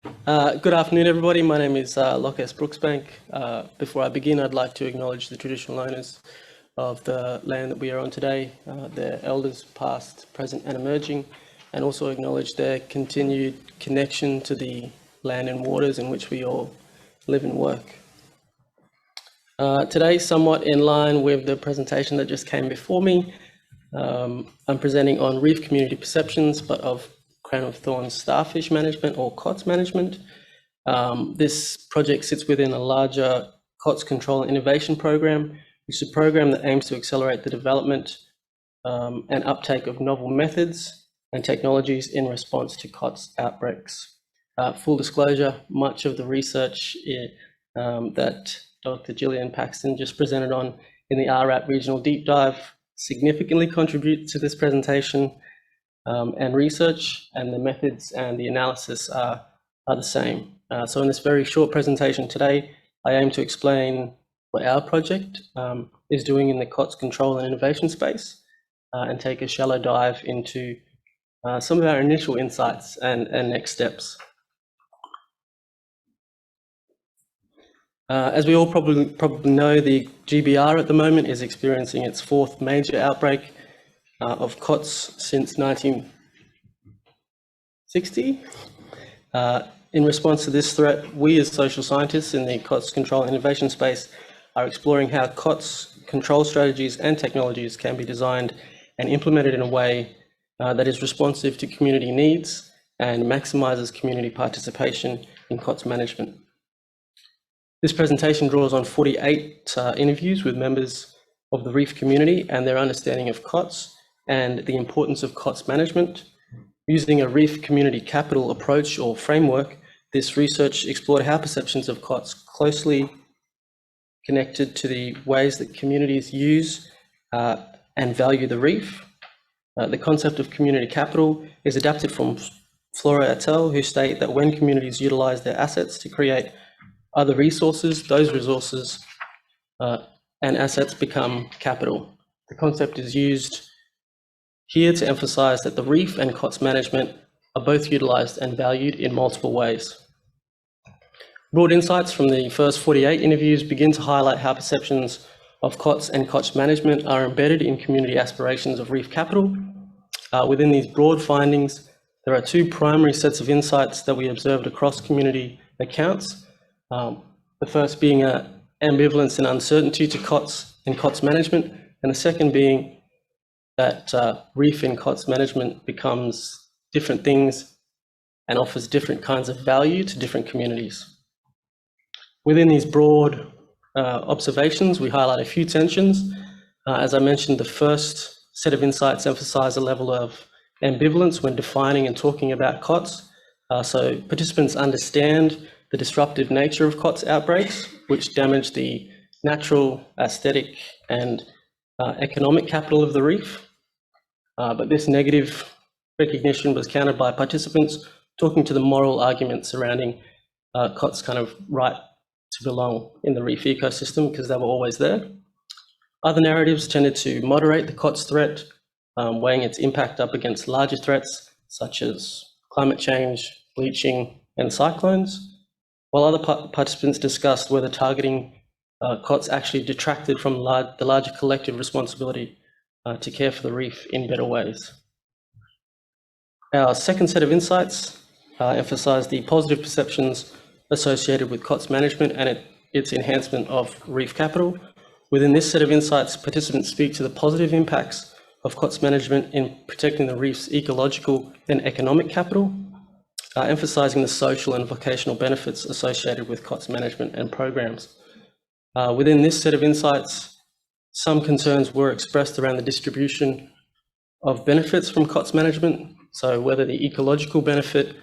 Good afternoon, everybody. My name is Lokes Brooksbank. Before I begin, I'd like to acknowledge the traditional owners of the land that we are on today, their elders past, present and emerging, and also acknowledge their continued connection to the land and waters in which we all live and work. Today, somewhat in line with the presentation that just came before me, I'm presenting on reef community perceptions, but of Crown of Thorns Starfish management, or COTS management. This project sits within a larger COTS Control Innovation Program, which is a program that aims to accelerate the development and uptake of novel methods and technologies in response to COTS outbreaks. Full disclosure, much of the research that Dr. Gillian Paxton just presented on in the RAP Regional Deep Dive significantly contribute to this presentation and research, and the methods and the analysis are the same. So in this very short presentation today, I aim to explain what our project is doing in the COTS control and innovation space, and take a shallow dive into some of our initial insights and next steps. As we all probably know, the GBR at the moment is experiencing its fourth major outbreak of COTS since 1960. In response to this threat, we as social scientists in the COTS control innovation space are exploring how COTS control strategies and technologies can be designed and implemented in a way that is responsive to community needs and maximizes community participation in COTS management. This presentation draws on 48 interviews with members of the Reef community and their understanding of COTS and the importance of COTS management. Using a Reef community capital approach or framework, this research explored how perceptions of COTS closely connected to the ways that communities use and value the Reef. The concept of community capital is adapted from Flora et al., who state that when communities utilize their assets to create other resources, those resources and assets become capital. The concept is used here to emphasize that the Reef and COTS management are both utilized and valued in multiple ways. Broad insights from the first 48 interviews begin to highlight how perceptions of COTS and COTS management are embedded in community aspirations of Reef capital. Within these broad findings, there are two primary sets of insights that we observed across community accounts. The first being ambivalence and uncertainty to COTS and COTS management, and the second being that Reef and COTS management becomes different things and offers different kinds of value to different communities. Within these broad observations, we highlight a few tensions. As I mentioned, the first set of insights emphasize a level of ambivalence when defining and talking about COTS. So participants understand the disruptive nature of COTS outbreaks, which damage the natural, aesthetic, and economic capital of the Reef. But this negative recognition was countered by participants talking to the moral arguments surrounding COTS' kind of right to belong in the Reef ecosystem, because they were always there. Other narratives tended to moderate the COTS threat, weighing its impact up against larger threats such as climate change, bleaching, and cyclones, while other participants discussed whether targeting COTS actually detracted from the larger collective responsibility to care for the Reef in better ways. Our second set of insights emphasise the positive perceptions associated with COTS management and its enhancement of Reef capital. Within this set of insights, participants speak to the positive impacts of COTS management in protecting the Reef's ecological and economic capital, emphasising the social and vocational benefits associated with COTS management and programs. Within this set of insights, some concerns were expressed around the distribution of benefits from COTS management, so whether the ecological benefit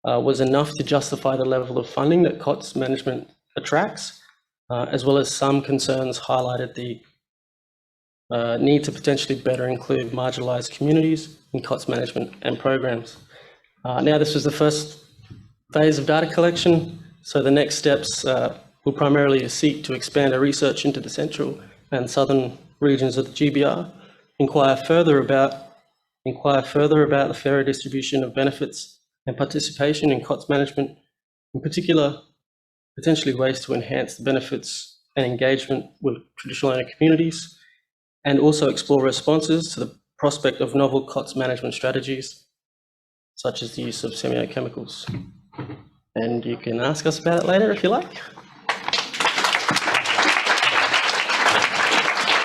was enough to justify the level of funding that COTS management attracts, as well as some concerns highlighted the need to potentially better include marginalised communities in COTS management and programs. Now, this was the first phase of data collection, so the next steps will primarily seek to expand our research into the central and southern regions of the GBR, inquire further about the fairer distribution of benefits and participation in COTS management, in particular, potentially ways to enhance the benefits and engagement with traditional owner communities, and also explore responses to the prospect of novel COTS management strategies, such as the use of semiochemicals. And you can ask us about it later if you like.